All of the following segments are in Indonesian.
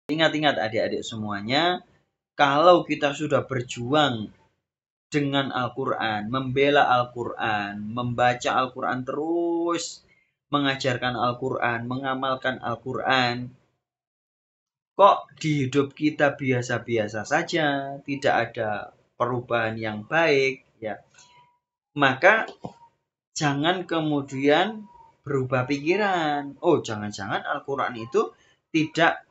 Ingat-ingat adik-adik semuanya, kalau kita sudah berjuang dengan Al-Quran, membela Al-Quran, membaca Al-Quran terus, mengajarkan Al-Quran, mengamalkan Al-Quran, kok di hidup kita biasa-biasa saja, tidak ada perubahan yang baik, ya, maka jangan kemudian berubah pikiran. Oh, jangan-jangan Al-Quran itu tidak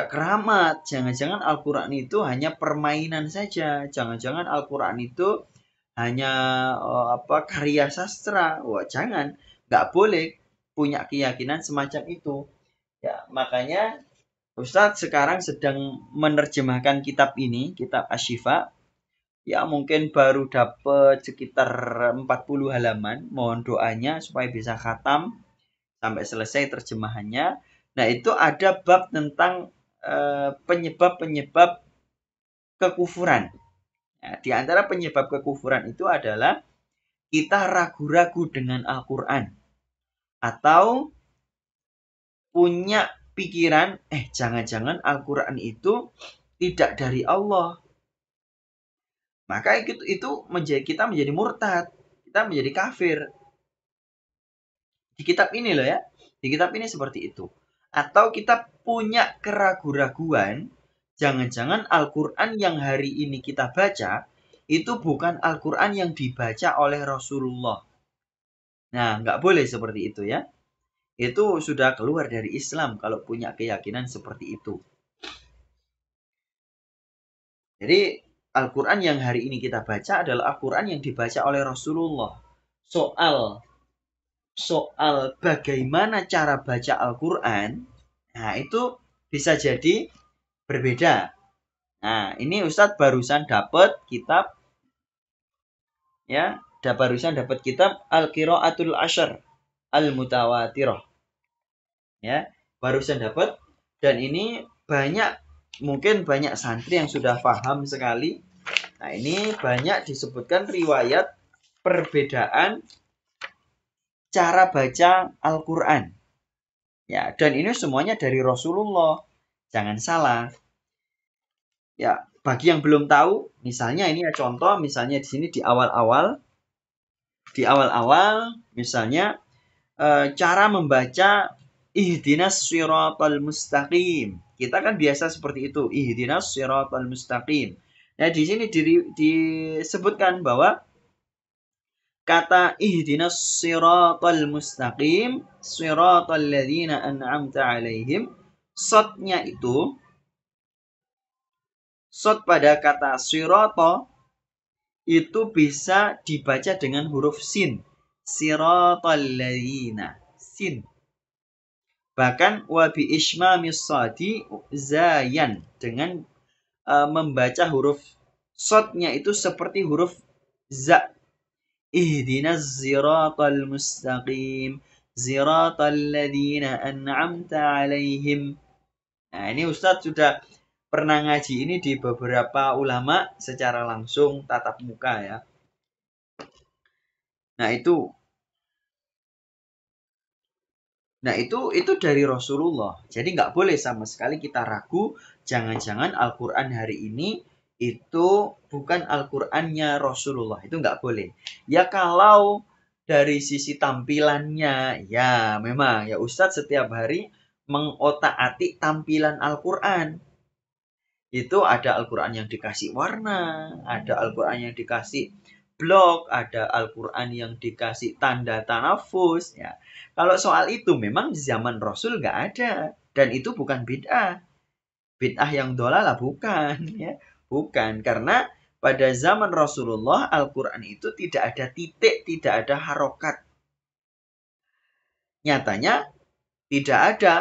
keramat. Jangan-jangan Al-Quran itu hanya permainan saja. Jangan-jangan Al-Quran itu hanya karya sastra. Wah, jangan. Nggak boleh punya keyakinan semacam itu. Ya, makanya Ustadz sekarang sedang menerjemahkan kitab ini, kitab Asy-Syifa. Ya, mungkin baru dapat sekitar 40 halaman. Mohon doanya supaya bisa khatam sampai selesai terjemahannya. Nah, itu ada bab tentang penyebab-penyebab kekufuran. Nah, di antara penyebab kekufuran itu adalah kita ragu-ragu dengan Al-Quran. Atau punya pikiran, jangan-jangan Al-Quran itu tidak dari Allah. Maka itu kita menjadi murtad. Kita menjadi kafir. Di kitab ini loh ya. Di kitab ini seperti itu. Atau kita punya keraguan-raguan, jangan-jangan Al-Quran yang hari ini kita baca, itu bukan Al-Quran yang dibaca oleh Rasulullah. Nah, nggak boleh seperti itu ya. Itu sudah keluar dari Islam kalau punya keyakinan seperti itu. Jadi, Al-Quran yang hari ini kita baca adalah Al-Quran yang dibaca oleh Rasulullah. Soal bagaimana cara baca Al-Quran, nah itu bisa jadi berbeda. Nah, ini Ustadz barusan dapat kitab ya, barusan dapat kitab Al-Qiraatul Asyr Al-Mutawatirah. Ya, barusan dapat dan ini mungkin banyak santri yang sudah paham sekali. Nah, ini banyak disebutkan riwayat perbedaan cara baca Al-Quran. Ya, dan ini semuanya dari Rasulullah. Jangan salah. Ya, bagi yang belum tahu, misalnya ini ya contoh, misalnya di sini di awal-awal, misalnya cara membaca ihdinas siratal mustaqim. Kita kan biasa seperti itu, ihdinas siratal mustaqim. Nah, di sini disebutkan bahwa kata ihdinas siratal mustaqim, siratal ladzina an'amta alaihim, sotnya itu, sot pada kata sirata itu bisa dibaca dengan huruf sin. Siratal ladzina, sin. Bahkan wa bi ismamis sadi zayan, dengan membaca huruf sotnya itu seperti huruf za. Ihdinas siratal mustaqim, siratal ladzina an'amta alaihim. Nah, ini Ustadz sudah pernah ngaji ini di beberapa ulama secara langsung tatap muka ya. Nah, itu dari Rasulullah. Jadi nggak boleh sama sekali kita ragu, jangan-jangan Al-Quran hari ini itu bukan Al-Qurannya Rasulullah. Itu nggak boleh. Ya kalau dari sisi tampilannya, ya memang ya Ustadz setiap hari mengotak-atik tampilan Al-Quran. Itu ada Al-Quran yang dikasih warna, ada Al-Quran yang dikasih blok, ada Al-Quran yang dikasih tanda tanafus. Ya. Kalau soal itu memang zaman Rasul nggak ada. Dan itu bukan bid'ah. Bid'ah yang dolalah bukan. Ya. Bukan. Karena pada zaman Rasulullah Al-Quran itu tidak ada titik, tidak ada harokat. Nyatanya tidak ada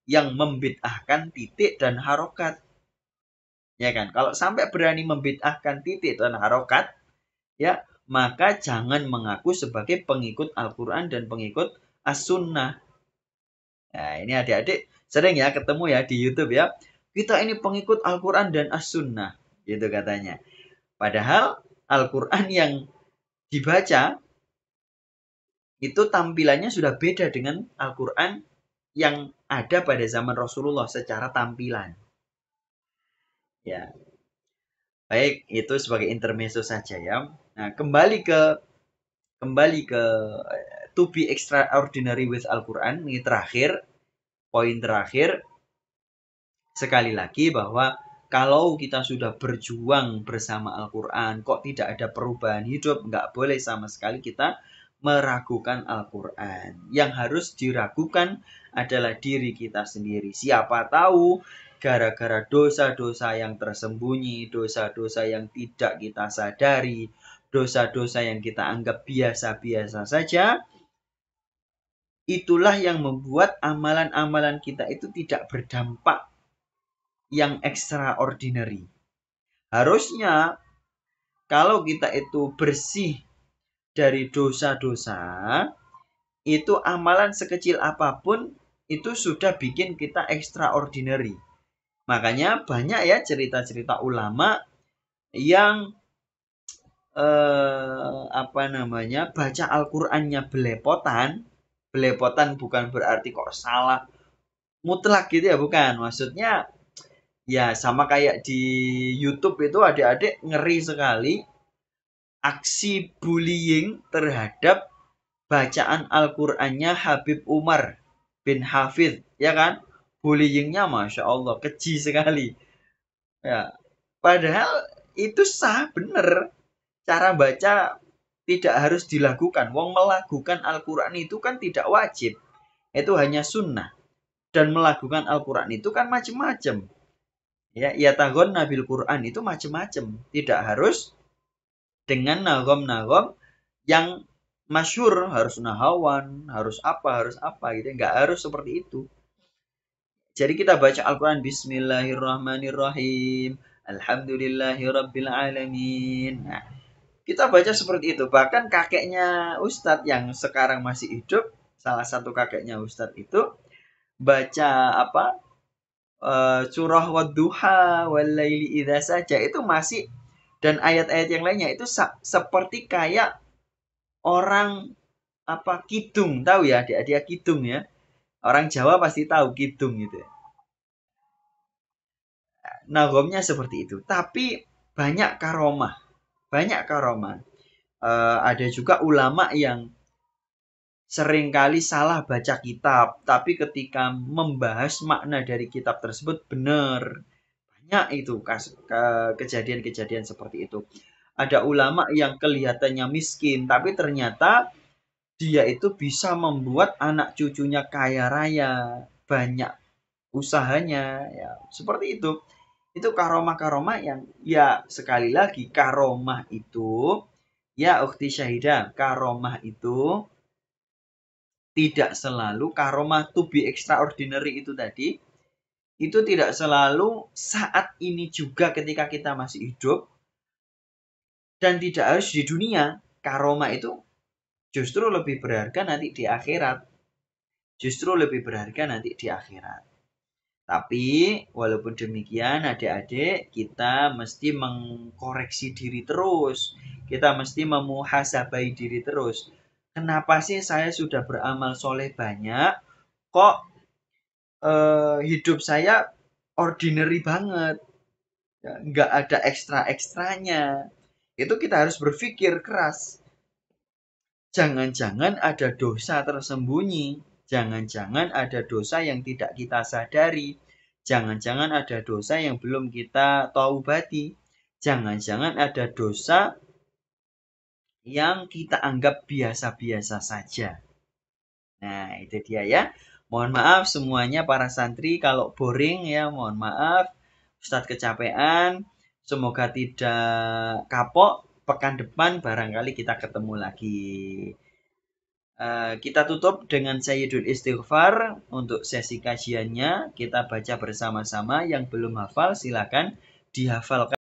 yang membid'ahkan titik dan harokat. Ya kan? Kalau sampai berani membid'ahkan titik dan harokat, ya, maka jangan mengaku sebagai pengikut Al-Quran dan pengikut As-Sunnah. Nah, ini adik-adik sering ya ketemu ya di YouTube ya. Kita ini pengikut Al-Quran dan As-Sunnah, gitu katanya. Padahal Al-Quran yang dibaca itu tampilannya sudah beda dengan Al-Quran yang ada pada zaman Rasulullah secara tampilan. Ya, baik, itu sebagai intermezzo saja ya. Nah, kembali ke to be extraordinary with Al-Quran. Ini terakhir, poin terakhir. Sekali lagi bahwa kalau kita sudah berjuang bersama Al-Quran, kok tidak ada perubahan hidup, nggak boleh sama sekali kita meragukan Al-Quran. Yang harus diragukan adalah diri kita sendiri. Siapa tahu gara-gara dosa-dosa yang tersembunyi, dosa-dosa yang tidak kita sadari, dosa-dosa yang kita anggap biasa-biasa saja, itulah yang membuat amalan-amalan kita itu tidak berdampak yang extraordinary. Harusnya kalau kita itu bersih dari dosa-dosa, itu amalan sekecil apapun itu sudah bikin kita extraordinary. Makanya banyak ya cerita-cerita ulama yang baca Al-Qur'annya belepotan. Belepotan bukan berarti kok salah mutlak gitu ya, bukan. Maksudnya ya sama kayak di YouTube itu adik-adik ngeri sekali aksi bullying terhadap bacaan Al-Qur'annya Habib Umar bin Hafidh, ya kan? Bullyingnya Masya Allah, keji sekali. Ya, padahal itu sah, bener. Cara baca tidak harus dilakukan. Wong melakukan Al-Quran itu kan tidak wajib. Itu hanya sunnah. Dan melakukan Al-Quran itu kan macam-macam. Ya tagon nabil Quran itu macam-macam. Tidak harus dengan nagom-nagom yang masyhur, harus nahawan, harus apa gitu. Nggak harus seperti itu. Jadi kita baca Al-Quran Bismillahirrahmanirrahim. Alhamdulillahirrabbilalamin. Nah, kita baca seperti itu. Bahkan kakeknya Ustadz yang sekarang masih hidup, salah satu kakeknya Ustadz itu baca surah Wadduha Walaili idza saja itu masih, dan ayat-ayat yang lainnya itu seperti kayak orang kidung, tahu ya dia kidung ya. Orang Jawa pasti tahu kidung gitu. Nagomnya seperti itu. Tapi banyak karomah. Ada juga ulama yang seringkali salah baca kitab, tapi ketika membahas makna dari kitab tersebut benar. Banyak itu kejadian-kejadian seperti itu. Ada ulama yang kelihatannya miskin, tapi ternyata dia itu bisa membuat anak cucunya kaya raya, banyak usahanya, ya seperti itu. Itu karomah-karomah yang, ya sekali lagi, karomah itu, ya ukhti syahidah, karomah itu tidak selalu karomah to be extraordinary itu tadi, itu tidak selalu saat ini juga ketika kita masih hidup, dan tidak harus di dunia. Karomah itu justru lebih berharga nanti di akhirat. Tapi walaupun demikian adik-adik, kita mesti mengkoreksi diri terus. Kita mesti memuhasabai diri terus. Kenapa sih saya sudah beramal soleh banyak, kok hidup saya ordinary banget, nggak ada ekstra-ekstranya. Itu kita harus berpikir keras. Jangan-jangan ada dosa tersembunyi. Jangan-jangan ada dosa yang tidak kita sadari. Jangan-jangan ada dosa yang belum kita taubati. Jangan-jangan ada dosa yang kita anggap biasa-biasa saja. Nah, itu dia ya. Mohon maaf semuanya para santri kalau boring ya, mohon maaf. Ustadz kecapean. Semoga tidak kapok. Pekan depan barangkali kita ketemu lagi. Kita tutup dengan Sayyidul Istighfar untuk sesi kajiannya. Kita baca bersama-sama. Yang belum hafal silakan dihafalkan.